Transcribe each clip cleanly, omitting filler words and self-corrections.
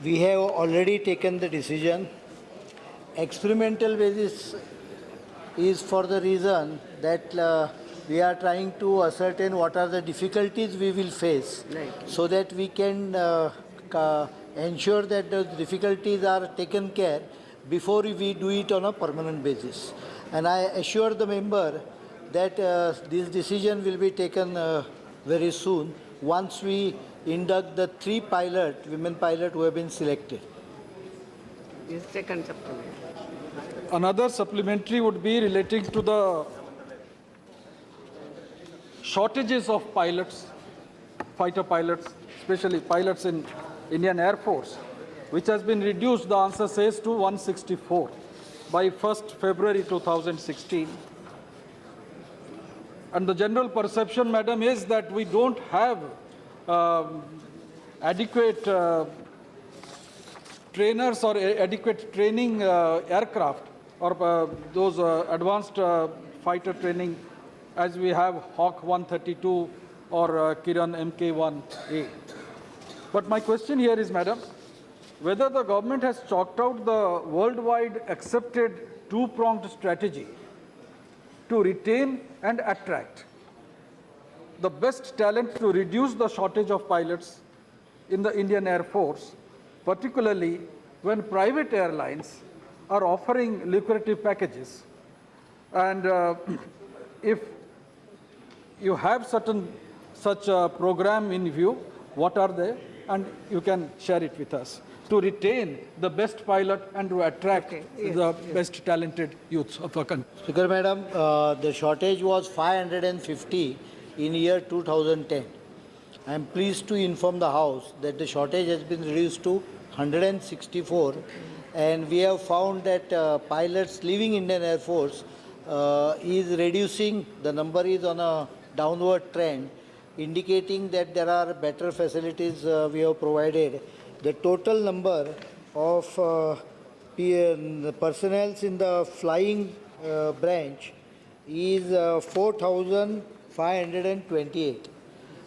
we have already taken the decision. Experimental basis is for the reason that we are trying to ascertain what are the difficulties we will face, so that we can ensure that the difficulties are taken care before we do it on a permanent basis. And I assure the member that this decision will be taken very soon once we induct the 3 women pilot who have been selected. Yes, second supplement. Another supplementary would be relating to the shortages of pilots, fighter pilots, especially pilots in Indian Air Force, which has been reduced, the answer says, to 164 by 1st February 2016. And the general perception, madam, is that we don't have adequate trainers or adequate training aircraft or those advanced fighter training as we have Hawk 132 or Kiran Mk1A. But my question here is, madam, whether the government has chalked out the worldwide accepted two-pronged strategy to retain and attract the best talent to reduce the shortage of pilots in the Indian Air Force, particularly when private airlines are offering lucrative packages. And if you have such a program in view, what are they? And you can share it with us to retain the best pilot and to attract the best talented youths of our country. Speaker Madam, the shortage was 550 in year 2010. I am pleased to inform the House that the shortage has been reduced to 164, and we have found that pilots leaving Indian Air Force is reducing. The number is on a downward trend, indicating that there are better facilities we have provided. The total number of personnel in the flying branch is 4,528.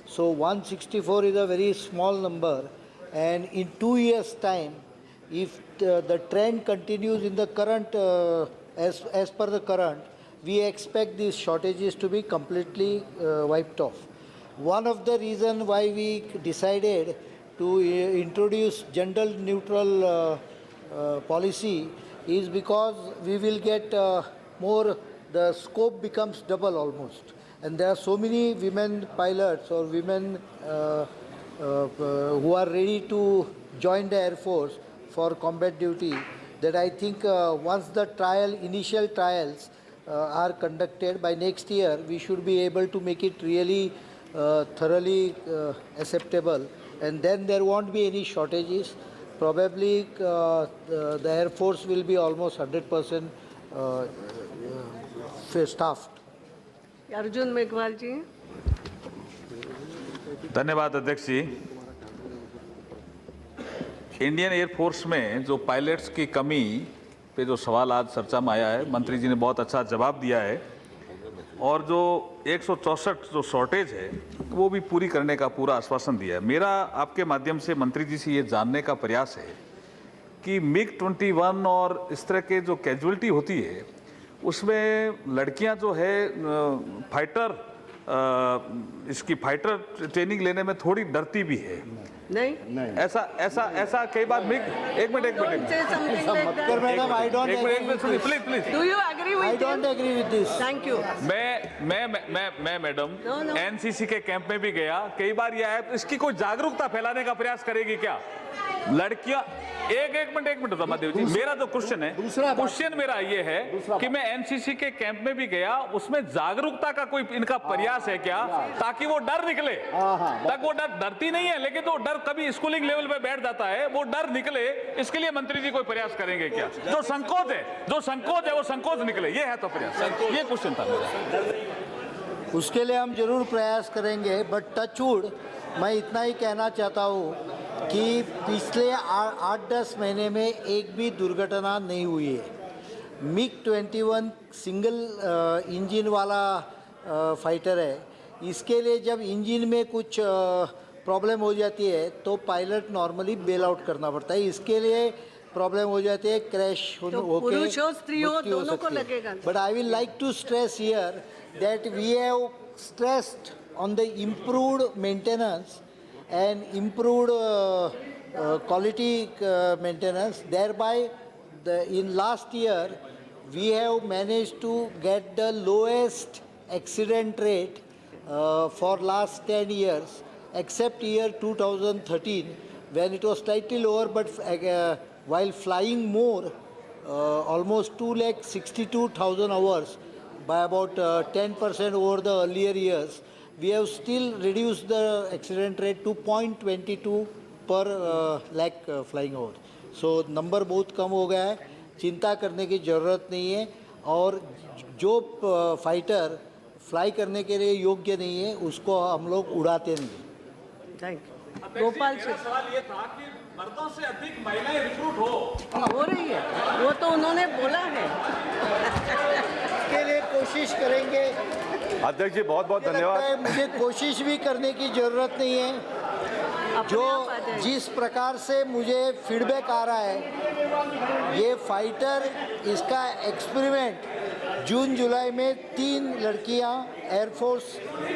So 164 is a very small number, and in 2 years' time, if the trend continues in the current, as per the current, we expect these shortages to be completely wiped off. One of the reasons why we decided to introduce gender neutral policy is because we will get more, the scope becomes double almost. And there are so many women pilots or women who are ready to join the Air Force for combat duty, that I think once the initial trials are conducted by next year, we should be able to make it really thoroughly acceptable, and then there won't be any shortages. Probably the Air Force will be almost 100% staffed. Arjun Meghwal जी. धन्यवाद अध्यक्ष जी। Indian air force में जो pilots की कमी पे जो सवाल आज चर्चा में आया है, मंत्री जी ने बहुत अच्छा जवाब दिया है, और जो 164 जो शॉर्टेज है वो भी पूरी करने का पूरा आश्वासन दिया है। मेरा आपके माध्यम से मंत्री जी से ये जानने का प्रयास है कि MiG-21 और इस तरह के जो कैजुअलिटी होती है उसमें लड़कियां जो है फाइटर इसकी फाइटर ट्रेनिंग लेने में थोड़ी डरती भी है। नहीं, ऐसा कई बार मिग एक minute please do you agree with? I don't agree with this. Thank you. मैं मैडम एनसीसी के कैंप में भी गया कई बार। यह है इसकी कोई जागरूकता फैलाने का प्रयास करेगी क्या लड़कियां? एक मिनट रमादेव जी, मेरा जो क्वेश्चन है, क्वेश्चन मेरा ये है कि मैं एनसीसी के कैंप में भी गया, उसमें जागरूकता का कोई इनका प्रयास है क्या, ताकि वो डर निकले? तक वो डरती नहीं है, लेकिन तो डर कभी स्कूलिंग लेवल पे बैठ जाता है, वो डर निकले, इसके लिए मंत्री जी कोई प्रयास करेंगे क्या? जो संकोच है वो संकोच निकले, ये है तो प्रयास। ये क्वेश्चन था मेरा। उसके लिए हम जरूर प्रयास करेंगे, बट टचवुड मैं इतना ही कहना चाहता हूँ कि पिछले 8-10 महीने में एक भी दुर्घटना नहीं हुई है। MiG-21 सिंगल इंजन वाला फाइटर है। इसके लिए जब इंजन में कुछ प्रॉब्लम हो जाती है तो पायलट नॉर्मली बेल आउट करना पड़ता है, इसके लिए प्रॉब्लम हो जाती है, क्रैश तो पुरुष हो स्त्री हो दोनों को लगेगा। But I will like to stress here that we have stressed on the improved maintenance and improved quality maintenance. Thereby, in last year, we have managed to get the lowest accident rate for last 10 years, except year 2013, when it was slightly lower, but while flying more, almost 262,000 hours, by about 10% over the earlier years, we have still reduced the accident rate to 0.22 per lakh flying hour. So number बहुत कम हो गया है, चिंता करने की ज़रूरत नहीं है, और जो फाइटर फ्लाई करने के लिए योग्य नहीं है उसको हम लोग उड़ाते नहीं हैं। Thank you. गोपाल मेरा सवाल ये था कि मर्दों से अधिक महिलाएं रिक्रूट हो रही है, वो तो उन्होंने बोला है। इसके लिए कोशिश करेंगे। अध्यक्ष जी बहुत बहुत मुझे लगता धन्यवाद। है मुझे कोशिश भी करने की ज़रूरत नहीं है। अपने जो आप आ जाएगी। जिस प्रकार से मुझे फीडबैक आ रहा है, ये फाइटर इसका एक्सपेरिमेंट जून जुलाई में 3 लड़कियां एयरफोर्स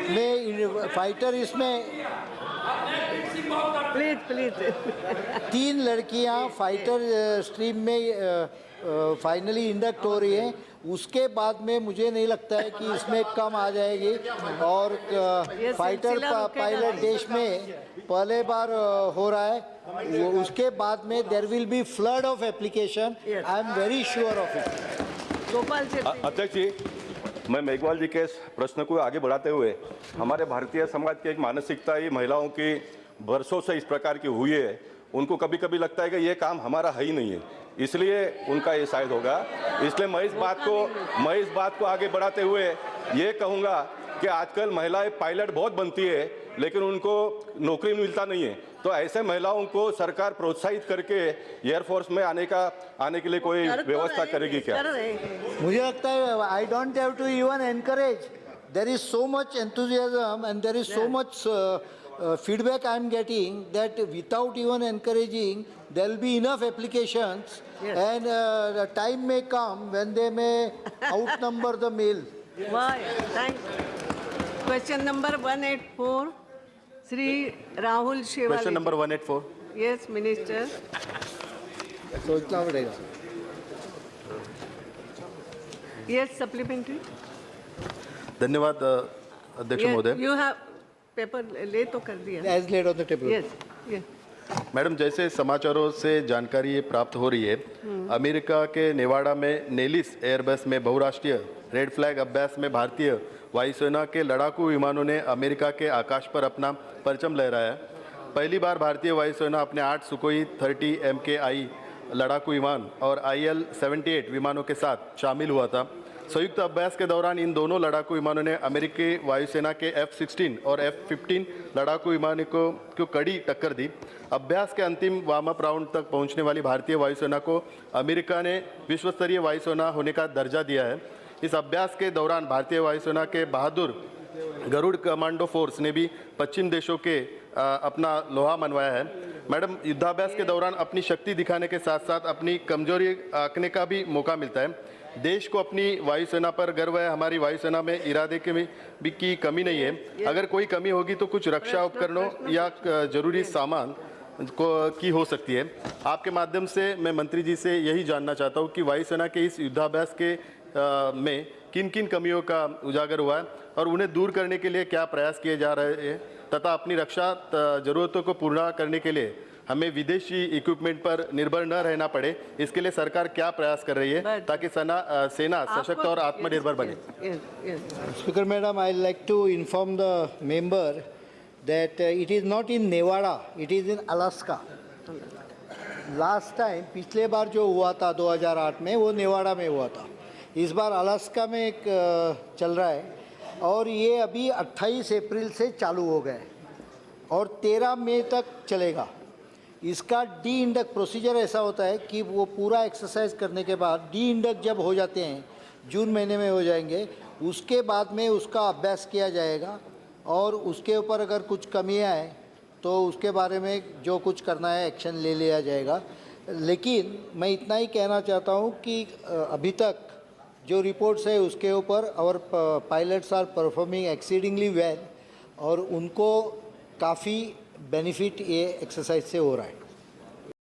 में फाइटर इसमें प्लीज प्लीज 3 लड़कियां फाइटर स्ट्रीम में फाइनली इंडक्ट हो रही हैं। उसके बाद में मुझे नहीं लगता है कि इसमें कम आ जाएगी, और फाइटर सिलसिला रुकेगा पायलट नहीं। देश में पहले बार हो रहा है। उसके बाद में there will be flood of application, I am very sure of it. Gopal से अध्यक्ष जी, मैं मेघवाल जी के इस प्रश्न को आगे बढ़ाते हुए, हमारे भारतीय समाज की एक मानसिकता ही महिलाओं की वर्षों से इस प्रकार की हुई है, उनको कभी कभी लगता है कि ये काम हमारा है ही नहीं है, इसलिए उनका ये शायद होगा। इसलिए मैं इस बात को आगे बढ़ाते हुए ये कहूँगा कि आजकल महिलाएं पायलट बहुत बनती है, लेकिन उनको नौकरी मिलता नहीं है। तो ऐसे महिलाओं को सरकार प्रोत्साहित करके एयरफोर्स में आने के लिए कोई व्यवस्था करेगी क्या? मुझे लगता है I don't have to even encourage, there is so much enthusiasm and there is so much feedback I am getting that without even encouraging, there will be enough applications, and the time may come when they may outnumber the male. Thank question number 184 Shri Rahul Shewale. Question number 184। Yes minister. सोचना पड़ेगा। Yes supplementary. धन्यवाद अध्यक्ष महोदय। You have paper ले तो कर दिया। As laid on the table. Yes yes madam, जैसे समाचारों से जानकारी ये प्राप्त हो रही है, अमेरिका के नेवाडा में नेलिस एयरबेस में बहुराष्ट्रीय रेड फ्लैग अभ्यास में भारतीय वायुसेना के लड़ाकू विमानों ने अमेरिका के आकाश पर अपना परचम लहराया। पहली बार भारतीय वायुसेना अपने 8 सुकोई 30 MKI लड़ाकू विमान और IL-78 विमानों के साथ शामिल हुआ था। संयुक्त अभ्यास के दौरान इन दोनों लड़ाकू विमानों ने अमेरिकी वायुसेना के F-16 और F-15 लड़ाकू विमानों को कड़ी टक्कर दी। अभ्यास के अंतिम वार्म अप राउंड तक पहुंचने वाली भारतीय वायुसेना को अमेरिका ने विश्व स्तरीय वायुसेना होने का दर्जा दिया है। इस अभ्यास के दौरान भारतीय वायुसेना के बहादुर गरुड़ कमांडो फोर्स ने भी पश्चिम देशों के अपना लोहा मनवाया है। मैडम, युद्धाभ्यास के दौरान अपनी शक्ति दिखाने के साथ साथ अपनी कमजोरी आंकने का भी मौका मिलता है। देश को अपनी वायुसेना पर गर्व है। हमारी वायुसेना में इरादे की कमी नहीं है। अगर कोई कमी होगी तो कुछ रक्षा उपकरणों या जरूरी सामान की हो सकती है। आपके माध्यम से मैं मंत्री जी से यही जानना चाहता हूँ कि वायुसेना के इस युद्धाभ्यास के में किन किन कमियों का उजागर हुआ है और उन्हें दूर करने के लिए क्या प्रयास किए जा रहे हैं, तथा अपनी रक्षा जरूरतों को पूर्ण करने के लिए हमें विदेशी इक्विपमेंट पर निर्भर न रहना पड़े, इसके लिए सरकार क्या प्रयास कर रही है ताकि सेना सशक्त और आत्मनिर्भर बने? Speaker Madam, I like to inform the member that it is not in Nevada, it is in Alaska. Last time, पिछले बार जो हुआ था 2008 में, वो नेवाडा में हुआ था। इस बार अलास्का में एक चल रहा है, और ये अभी 28 अप्रैल से चालू हो गए और 13 मई तक चलेगा। इसका डी इंडक्ट प्रोसीजर ऐसा होता है कि वो पूरा एक्सरसाइज करने के बाद डी इंडक्ट जब हो जाते हैं, जून महीने में हो जाएंगे, उसके बाद में उसका अभ्यास किया जाएगा, और उसके ऊपर अगर कुछ कमियां हैं तो उसके बारे में जो कुछ करना है एक्शन ले लिया जाएगा। लेकिन मैं इतना ही कहना चाहता हूँ कि अभी तक जो रिपोर्ट्स है उसके ऊपर और pilots are performing exceedingly well और उनको काफ़ी बेनिफिट ये एक्सरसाइज से हो रहा है।